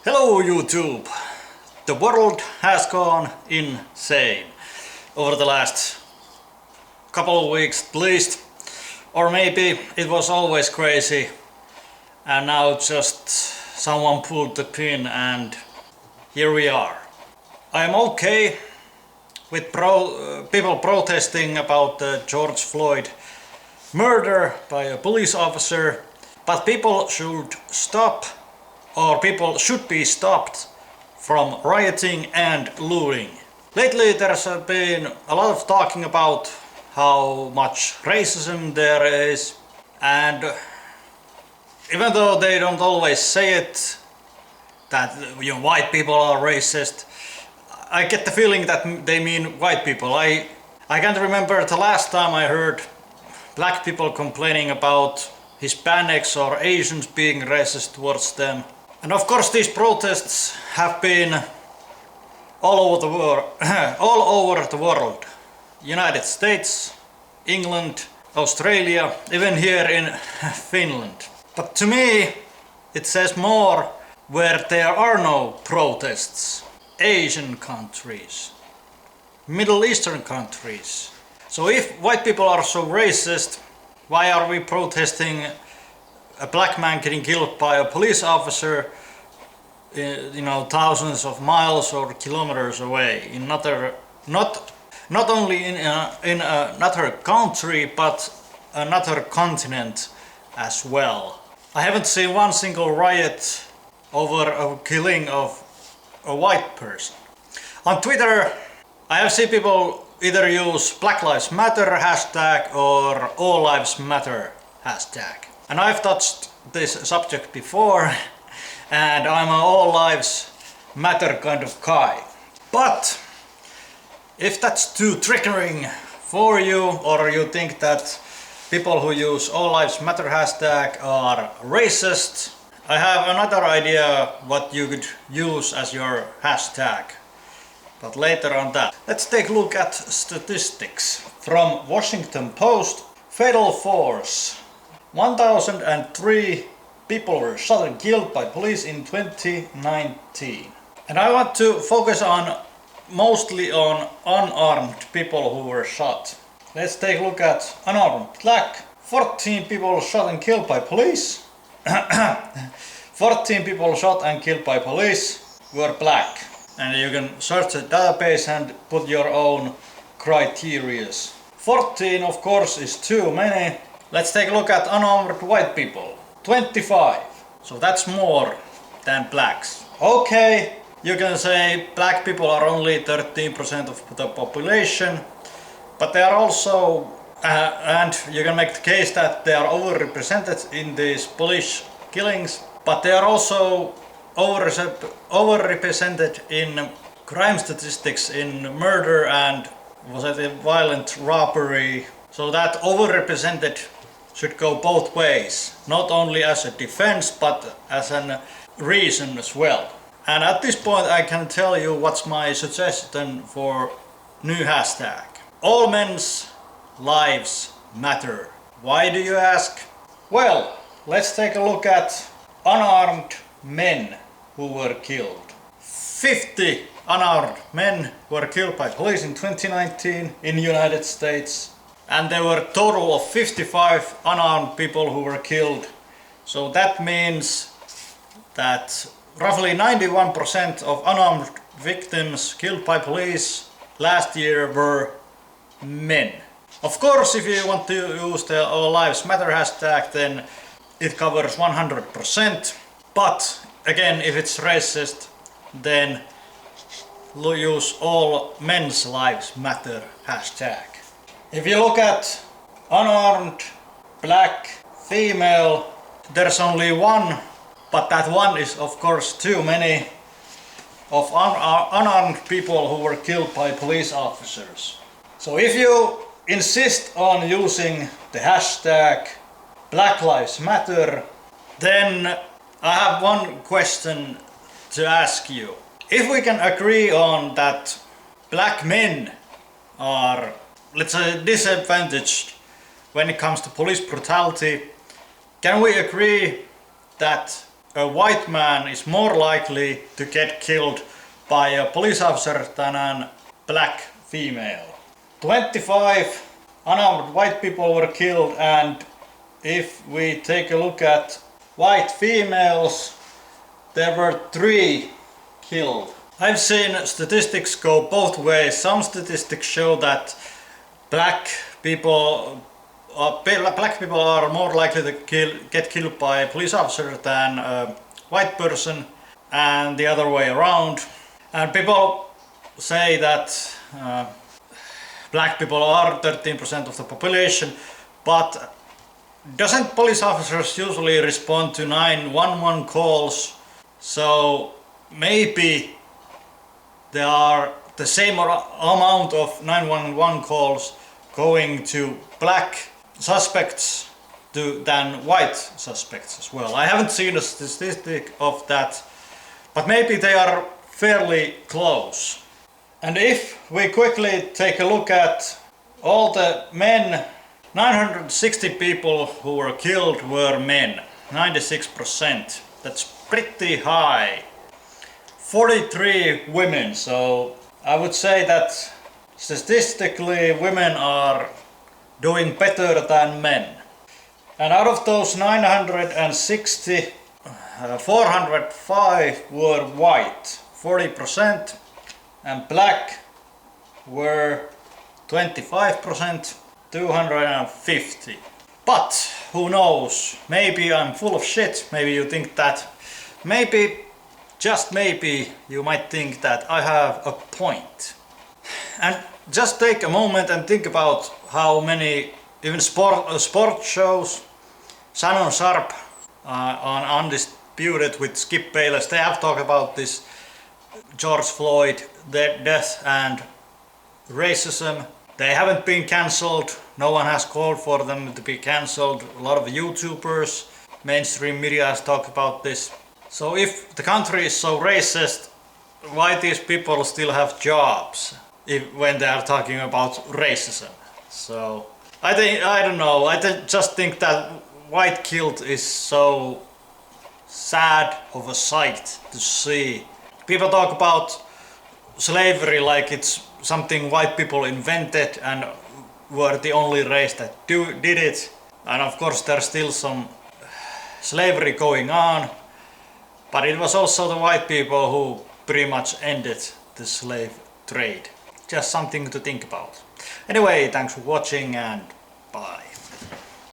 Hello YouTube! The world has gone insane over the last couple of weeks at least, or maybe it was always crazy and now just someone pulled the pin and here we are. I am okay with people protesting about the George Floyd murder by a police officer, but people should stop, or people should be stopped from rioting and looting. Lately there's been a lot of talking about how much racism there is, and even though they don't always say it, that white people are racist, I get the feeling that they mean white people. I can't remember the last time I heard black people complaining about Hispanics or Asians being racist towards them. And of course these protests have been all over the world. United States, England, Australia, even here in Finland. But to me it says more where there are no protests. Asian countries, Middle Eastern countries. So if white people are so racist, why are we protesting a black man getting killed by a police officer, thousands of miles or kilometers away in not only in another country but another continent as well? I haven't seen one single riot over a killing of a white person. On Twitter I have seen people either use Black Lives Matter hashtag or All Lives Matter hashtag. And I've touched this subject before and I'm an All Lives Matter kind of guy. But if that's too triggering for you, or you think that people who use All Lives Matter hashtag are racist, I have another idea what you could use as your hashtag, but later on that. Let's take a look at statistics from Washington Post. Fatal force: 1,003 people were shot and killed by police in 2019. And I want to focus on mostly on unarmed people who were shot. Let's take a look at unarmed black. 14 people shot and killed by police. 14 people shot and killed by police were black. And you can search the database and put your own criterias. 14 of course is too many. Let's take a look at unarmed white people. 25. So that's more than blacks. Okay, you can say black people are only 13% of the population, but they are also and you can make the case that they are overrepresented in these police killings, but they are also overrepresented in crime statistics, in murder and violent robbery. So that overrepresented should go both ways, not only as a defense but as a reason as well. And at this point I can tell you what's my suggestion for new hashtag. All men's lives matter. Why do you ask? Well, let's take a look at unarmed men who were killed. 50 unarmed men were killed by police in 2019 in the United States, and there were a total of 55 unarmed people who were killed. So that means that roughly 91% of unarmed victims killed by police last year were men. Of course, if you want to use the All Lives Matter hashtag, then it covers 100%. But again, if it's racist, then use All Men's Lives Matter hashtag. If you look at unarmed black female, there's only one, but that one is of course too many, of unarmed people who were killed by police officers. So if you insist on using the hashtag Black Lives Matter, then I have one question to ask you. If we can agree on that black men are, let's say, disadvantaged when it comes to police brutality, can we agree that a white man is more likely to get killed by a police officer than a black female. 25 unarmed white people were killed, and if we take a look at white females, there were 3 killed. I've seen statistics go both ways. Some statistics show that black people are more likely to get killed by a police officer than a white person, and the other way around. And people say that black people are 13% of the population, but doesn't police officers usually respond to 911 calls? So maybe there are the same amount of 911 calls going to black suspects than white suspects as well. I haven't seen a statistic of that, but maybe they are fairly close. And if we quickly take a look at all the men, 960 people who were killed were men, 96%. That's pretty high. 43 women, so I would say that statistically women are doing better than men. And out of those 960, 405 were white, 40%, and black were 25%, 250. But who knows, maybe I'm full of shit, maybe you think that, maybe, just maybe, you might think that I have a point. And just take a moment and think about how many, even sport shows, Shannon Sharpe on Undisputed with Skip Bayless, they have talked about this George Floyd death and racism. They haven't been cancelled, no one has called for them to be cancelled. A lot of YouTubers, mainstream media has talked about this. So if the country is so racist, why these people still have jobs when they are talking about racism? So I don't know, just think that white guilt is so sad of a sight to see. People talk about slavery like it's something white people invented and were the only race that did it. And of course there's still some slavery going on, but it was also the white people who pretty much ended the slave trade. Just something to think about. Anyway, thanks for watching and bye.